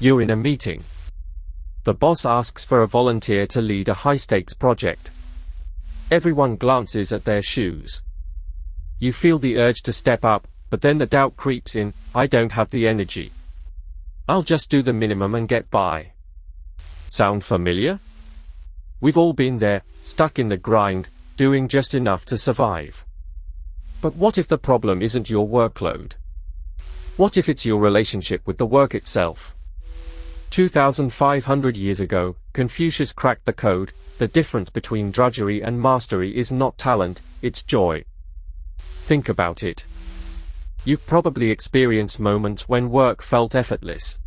You're in a meeting. The boss asks for a volunteer to lead a high-stakes project. Everyone glances at their shoes. You feel the urge to step up, but then the doubt creeps in, I don't have the energy. I'll just do the minimum and get by. Sound familiar? We've all been there, stuck in the grind, doing just enough to survive. But what if the problem isn't your workload? What if it's your relationship with the work itself? 2,500 years ago, Confucius cracked the code. The difference between drudgery and mastery is not talent, it's joy. Think about it. You've probably experienced moments when work felt effortless.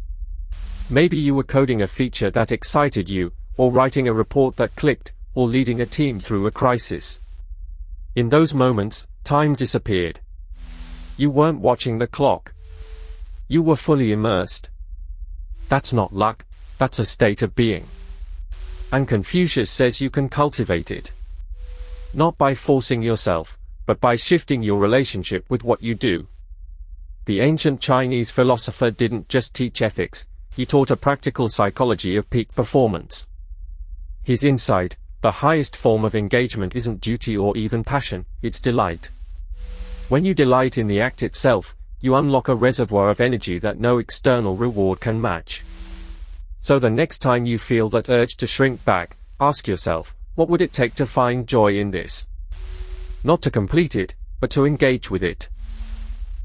Maybe you were coding a feature that excited you, or writing a report that clicked, or leading a team through a crisis. In those moments, time disappeared. You weren't watching the clock. You were fully immersed. That's not luck, that's a state of being. And Confucius says you can cultivate it. Not by forcing yourself, but by shifting your relationship with what you do. The ancient Chinese philosopher didn't just teach ethics, he taught a practical psychology of peak performance. His insight, the highest form of engagement isn't duty or even passion, it's delight. When you delight in the act itself, you unlock a reservoir of energy that no external reward can match. So the next time you feel that urge to shrink back, ask yourself, what would it take to find joy in this? Not to complete it, but to engage with it.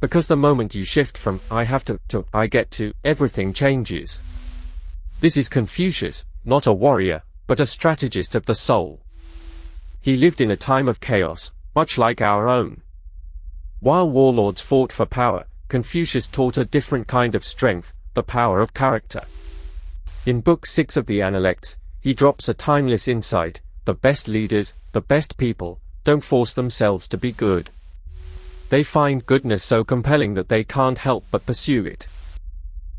Because the moment you shift from I have to I get to, everything changes. This is Confucius, not a warrior, but a strategist of the soul. He lived in a time of chaos, much like our own. While warlords fought for power, Confucius taught a different kind of strength, the power of character. In Book 6 of the Analects, he drops a timeless insight: the best leaders, the best people, don't force themselves to be good. They find goodness so compelling that they can't help but pursue it.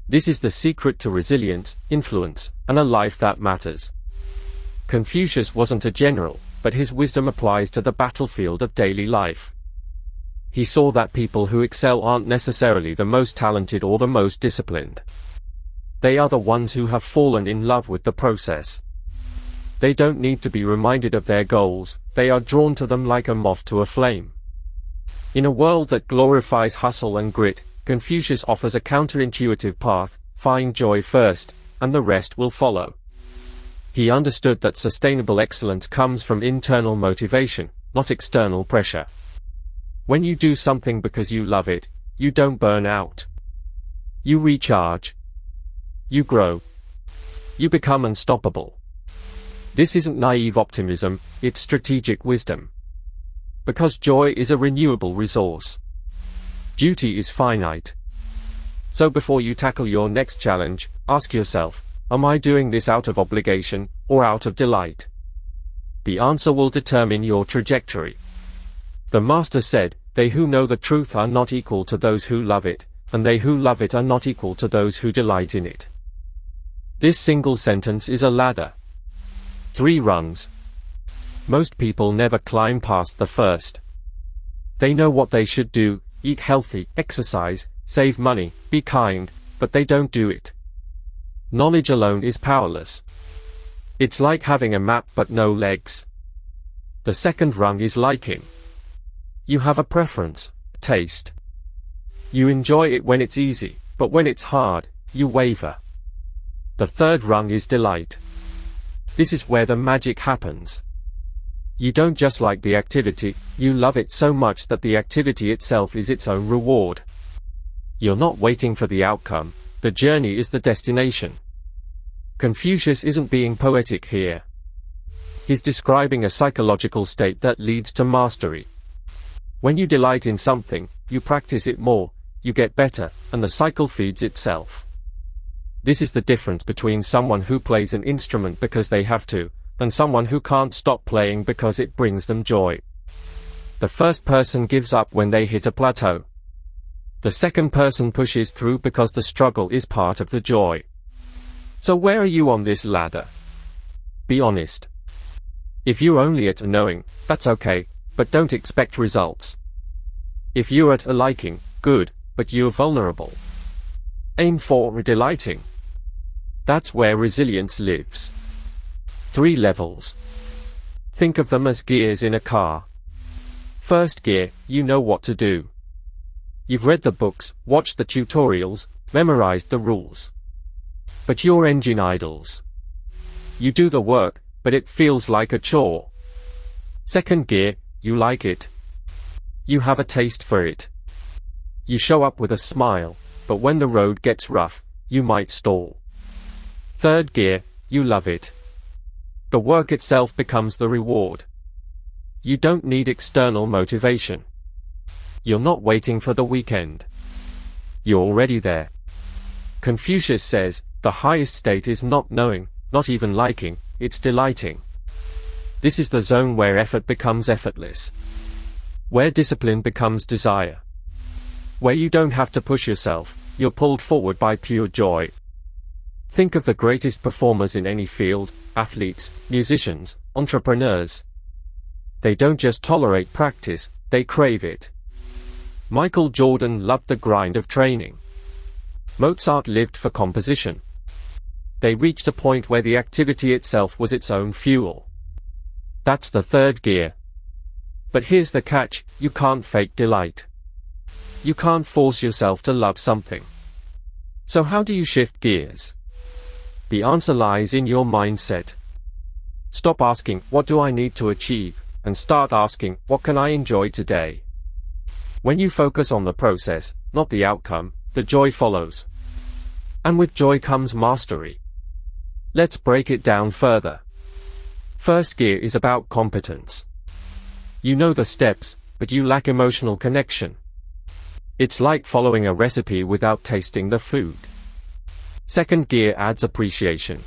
This is the secret to resilience, influence, and a life that matters. Confucius wasn't a general, but his wisdom applies to the battlefield of daily life. He saw that people who excel aren't necessarily the most talented or the most disciplined. They are the ones who have fallen in love with the process. They don't need to be reminded of their goals, they are drawn to them like a moth to a flame. In a world that glorifies hustle and grit, Confucius offers a counterintuitive path: find joy first, and the rest will follow. He understood that sustainable excellence comes from internal motivation, not external pressure. When you do something because you love it, you don't burn out. You recharge. You grow. You become unstoppable. This isn't naive optimism, it's strategic wisdom. Because joy is a renewable resource. Duty is finite. So before you tackle your next challenge, ask yourself, am I doing this out of obligation, or out of delight? The answer will determine your trajectory. The Master said, they who know the truth are not equal to those who love it, and they who love it are not equal to those who delight in it. This single sentence is a ladder. 3 rungs. Most people never climb past the first. They know what they should do: eat healthy, exercise, save money, be kind, but they don't do it. Knowledge alone is powerless. It's like having a map but no legs. The second rung is liking. You have a preference, a taste. You enjoy it when it's easy, but when it's hard, you waver. The third rung is delight. This is where the magic happens. You don't just like the activity, you love it so much that the activity itself is its own reward. You're not waiting for the outcome, the journey is the destination. Confucius isn't being poetic here. He's describing a psychological state that leads to mastery. When you delight in something, you practice it more, you get better, and the cycle feeds itself. This is the difference between someone who plays an instrument because they have to, and someone who can't stop playing because it brings them joy. The first person gives up when they hit a plateau. The second person pushes through because the struggle is part of the joy. So where are you on this ladder? Be honest. If you're only at a knowing, that's okay, but don't expect results. If you're at a liking, good, but you're vulnerable. Aim for delighting. That's where resilience lives. 3 levels. Think of them as gears in a car. First gear, you know what to do. You've read the books, watched the tutorials, memorized the rules. But your engine idles. You do the work, but it feels like a chore. Second gear, you like it. You have a taste for it. You show up with a smile, but when the road gets rough, you might stall. Third gear, you love it. The work itself becomes the reward. You don't need external motivation. You're not waiting for the weekend. You're already there. Confucius says, the highest state is not knowing, not even liking, it's delighting. This is the zone where effort becomes effortless. Where discipline becomes desire. Where you don't have to push yourself, you're pulled forward by pure joy. Think of the greatest performers in any field, athletes, musicians, entrepreneurs. They don't just tolerate practice, they crave it. Michael Jordan loved the grind of training. Mozart lived for composition. They reached a point where the activity itself was its own fuel. That's the third gear. But here's the catch, you can't fake delight. You can't force yourself to love something. So how do you shift gears? The answer lies in your mindset. Stop asking, what do I need to achieve, and start asking, what can I enjoy today? When you focus on the process, not the outcome, the joy follows. And with joy comes mastery. Let's break it down further. First gear is about competence. You know the steps, but you lack emotional connection. It's like following a recipe without tasting the food. Second gear adds appreciation.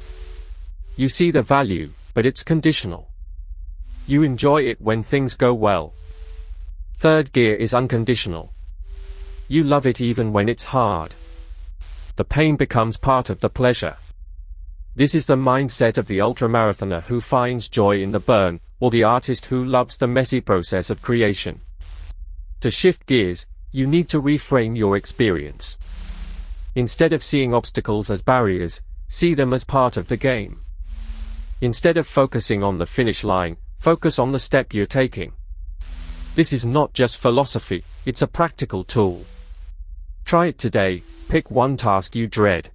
You see the value, but it's conditional. You enjoy it when things go well. Third gear is unconditional. You love it even when it's hard. The pain becomes part of the pleasure. This is the mindset of the ultramarathoner who finds joy in the burn, or the artist who loves the messy process of creation. To shift gears, you need to reframe your experience. Instead of seeing obstacles as barriers, see them as part of the game. Instead of focusing on the finish line, focus on the step you're taking. This is not just philosophy, it's a practical tool. Try it today, pick one task you dread.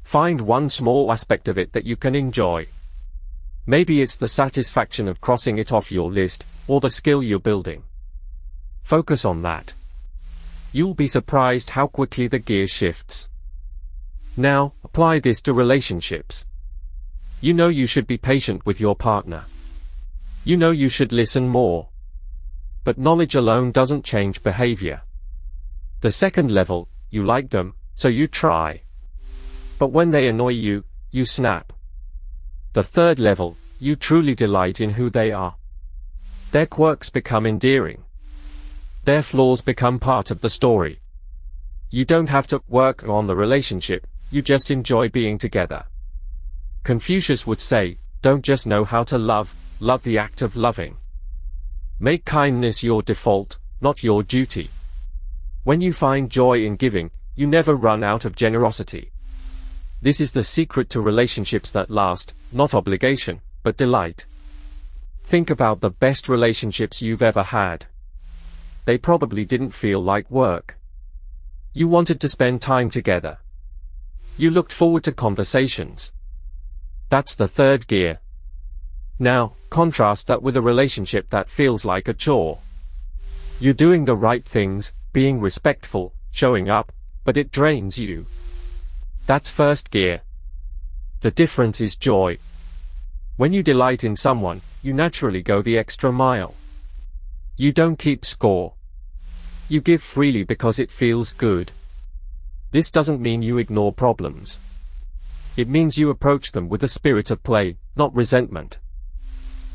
Find one small aspect of it that you can enjoy. Maybe it's the satisfaction of crossing it off your list, or the skill you're building. Focus on that. You'll be surprised how quickly the gear shifts. Now, apply this to relationships. You know you should be patient with your partner. You know you should listen more. But knowledge alone doesn't change behavior. The second level, you like them, so you try. But when they annoy you, you snap. The third level, you truly delight in who they are. Their quirks become endearing. Their flaws become part of the story. You don't have to work on the relationship, you just enjoy being together. Confucius would say, don't just know how to love, love the act of loving. Make kindness your default, not your duty. When you find joy in giving, you never run out of generosity. This is the secret to relationships that last, not obligation, but delight. Think about the best relationships you've ever had. They probably didn't feel like work. You wanted to spend time together. You looked forward to conversations. That's the third gear. Now, contrast that with a relationship that feels like a chore. You're doing the right things, being respectful, showing up, but it drains you. That's first gear. The difference is joy. When you delight in someone, you naturally go the extra mile. You don't keep score. You give freely because it feels good. This doesn't mean you ignore problems. It means you approach them with a spirit of play, not resentment.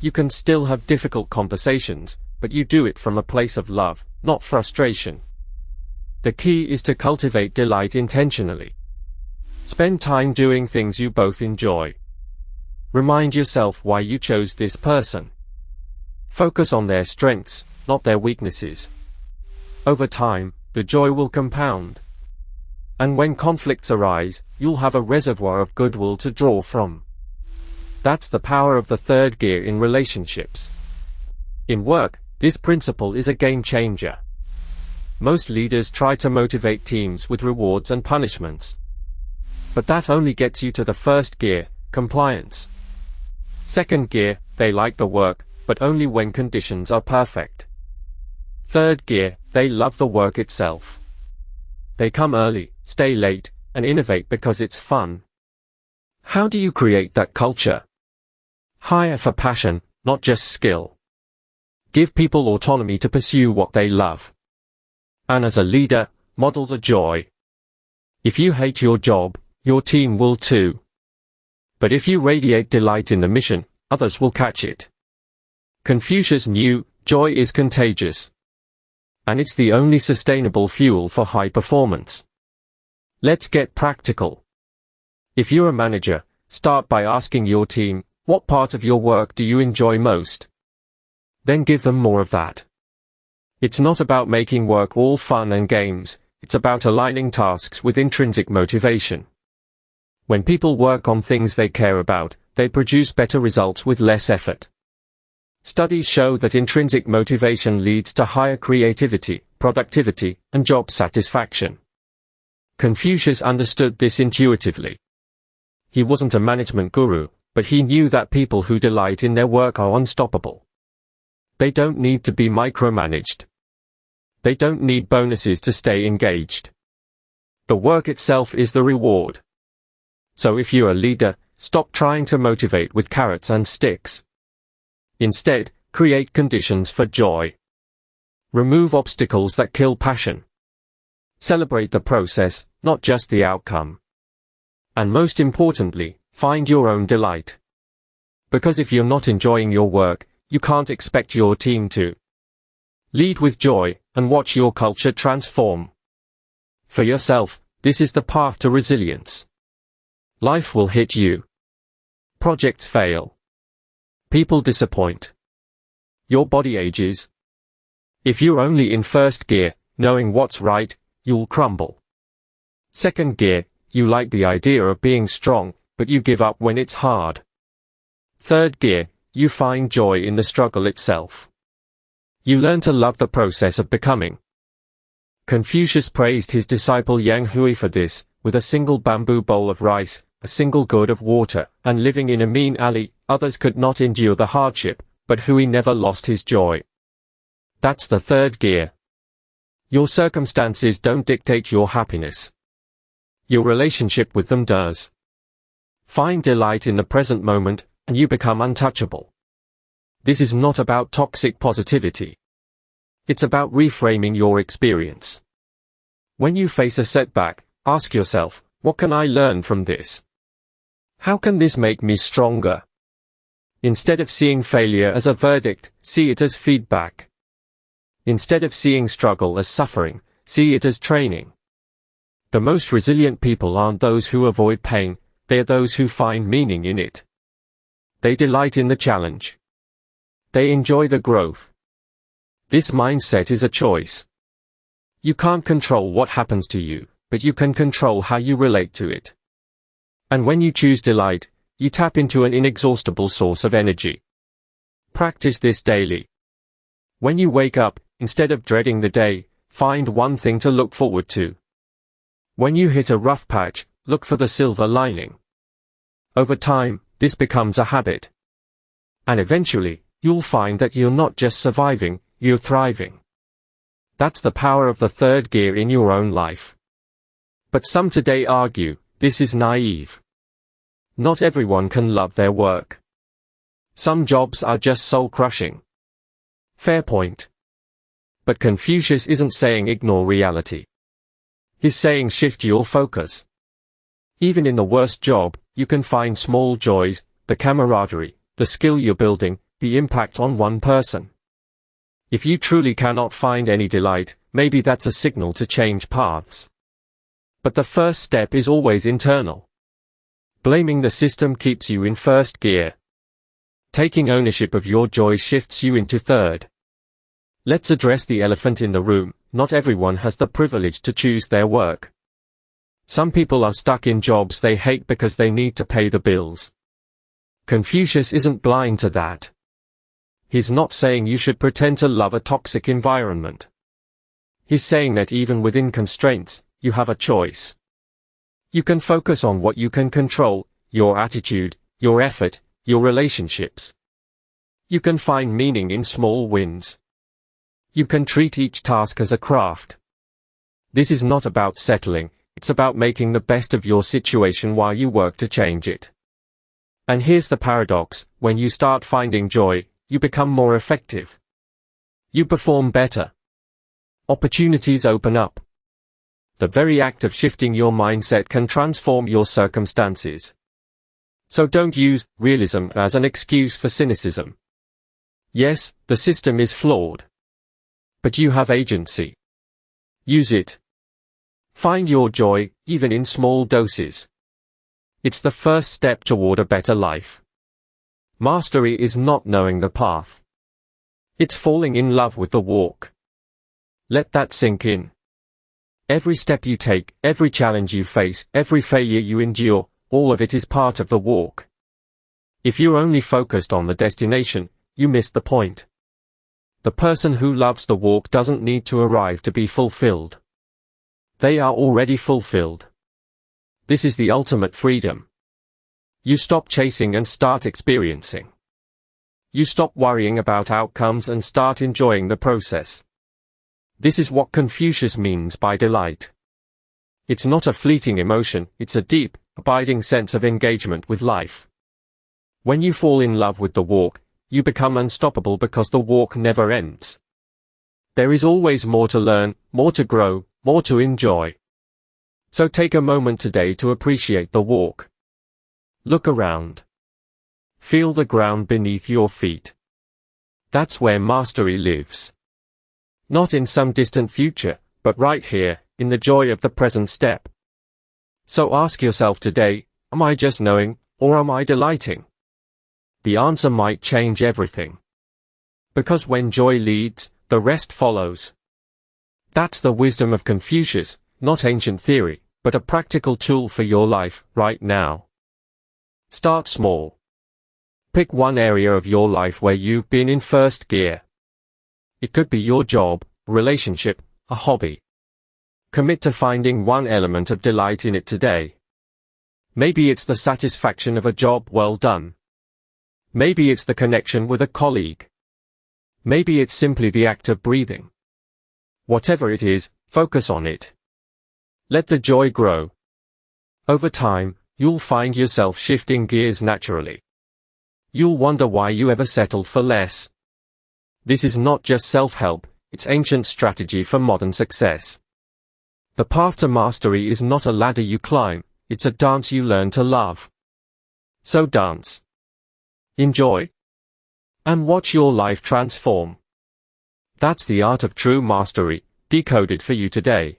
You can still have difficult conversations, but you do it from a place of love, not frustration. The key is to cultivate delight intentionally. Spend time doing things you both enjoy. Remind yourself why you chose this person. Focus on their strengths, not their weaknesses. Over time, the joy will compound. And when conflicts arise, you'll have a reservoir of goodwill to draw from. That's the power of the third gear in relationships. In work, this principle is a game changer. Most leaders try to motivate teams with rewards and punishments. But that only gets you to the first gear, compliance. Second gear, they like the work, but only when conditions are perfect. Third gear, they love the work itself. They come early, stay late, and innovate because it's fun. How do you create that culture? Hire for passion, not just skill. Give people autonomy to pursue what they love. And as a leader, model the joy. If you hate your job, your team will too. But if you radiate delight in the mission, others will catch it. Confucius knew, joy is contagious. And it's the only sustainable fuel for high performance. Let's get practical. If you're a manager, start by asking your team, what part of your work do you enjoy most? Then give them more of that. It's not about making work all fun and games, it's about aligning tasks with intrinsic motivation. When people work on things they care about, they produce better results with less effort. Studies show that intrinsic motivation leads to higher creativity, productivity, and job satisfaction. Confucius understood this intuitively. He wasn't a management guru, but he knew that people who delight in their work are unstoppable. They don't need to be micromanaged. They don't need bonuses to stay engaged. The work itself is the reward. So if you're a leader, stop trying to motivate with carrots and sticks. Instead, create conditions for joy. Remove obstacles that kill passion. Celebrate the process, not just the outcome. And most importantly, find your own delight. Because if you're not enjoying your work, you can't expect your team to. Lead with joy, and watch your culture transform. For yourself, this is the path to resilience. Life will hit you. Projects fail. People disappoint. Your body ages. If you're only in first gear, knowing what's right, you'll crumble. Second gear, you like the idea of being strong, but you give up when it's hard. Third gear, you find joy in the struggle itself. You learn to love the process of becoming. Confucius praised his disciple Yang Hui for this, with a single bamboo bowl of rice, a single gourd of water, and living in a mean alley, others could not endure the hardship, but Hui never lost his joy. That's the third gear. Your circumstances don't dictate your happiness. Your relationship with them does. Find delight in the present moment, and you become untouchable. This is not about toxic positivity. It's about reframing your experience. When you face a setback, ask yourself, what can I learn from this? How can this make me stronger? Instead of seeing failure as a verdict, see it as feedback. Instead of seeing struggle as suffering, see it as training. The most resilient people aren't those who avoid pain, they are those who find meaning in it. They delight in the challenge. They enjoy the growth. This mindset is a choice. You can't control what happens to you, but you can control how you relate to it. And when you choose delight, you tap into an inexhaustible source of energy. Practice this daily. When you wake up, instead of dreading the day, find one thing to look forward to. When you hit a rough patch, look for the silver lining. Over time, this becomes a habit. And eventually, you'll find that you're not just surviving, you're thriving. That's the power of the third gear in your own life. But some today argue, this is naive. Not everyone can love their work. Some jobs are just soul-crushing. Fair point. But Confucius isn't saying ignore reality. He's saying shift your focus. Even in the worst job, you can find small joys, the camaraderie, the skill you're building, the impact on one person. If you truly cannot find any delight, maybe that's a signal to change paths. But the first step is always internal. Blaming the system keeps you in first gear. Taking ownership of your joy shifts you into third. Let's address the elephant in the room. Not everyone has the privilege to choose their work. Some people are stuck in jobs they hate because they need to pay the bills. Confucius isn't blind to that. He's not saying you should pretend to love a toxic environment. He's saying that even within constraints, you have a choice. You can focus on what you can control, your attitude, your effort, your relationships. You can find meaning in small wins. You can treat each task as a craft. This is not about settling, it's about making the best of your situation while you work to change it. And here's the paradox: when you start finding joy, you become more effective. You perform better. Opportunities open up. The very act of shifting your mindset can transform your circumstances. So don't use realism as an excuse for cynicism. Yes, the system is flawed. But you have agency. Use it. Find your joy, even in small doses. It's the first step toward a better life. Mastery is not knowing the path. It's falling in love with the walk. Let that sink in. Every step you take, every challenge you face, every failure you endure, all of it is part of the walk. If you're only focused on the destination, you miss the point. The person who loves the walk doesn't need to arrive to be fulfilled. They are already fulfilled. This is the ultimate freedom. You stop chasing and start experiencing. You stop worrying about outcomes and start enjoying the process. This is what Confucius means by delight. It's not a fleeting emotion, it's a deep, abiding sense of engagement with life. When you fall in love with the walk, you become unstoppable because the walk never ends. There is always more to learn, more to grow, more to enjoy. So take a moment today to appreciate the walk. Look around. Feel the ground beneath your feet. That's where mastery lives. Not in some distant future, but right here, in the joy of the present step. So ask yourself today, am I just knowing, or am I delighting? The answer might change everything. Because when joy leads, the rest follows. That's the wisdom of Confucius, not ancient theory, but a practical tool for your life, right now. Start small. Pick one area of your life where you've been in first gear. It could be your job, relationship, a hobby. Commit to finding one element of delight in it today. Maybe it's the satisfaction of a job well done. Maybe it's the connection with a colleague. Maybe it's simply the act of breathing. Whatever it is, focus on it. Let the joy grow. Over time, you'll find yourself shifting gears naturally. You'll wonder why you ever settled for less. This is not just self-help, it's ancient strategy for modern success. The path to mastery is not a ladder you climb, it's a dance you learn to love. So dance. Enjoy. And watch your life transform. That's the art of true mastery, decoded for you today.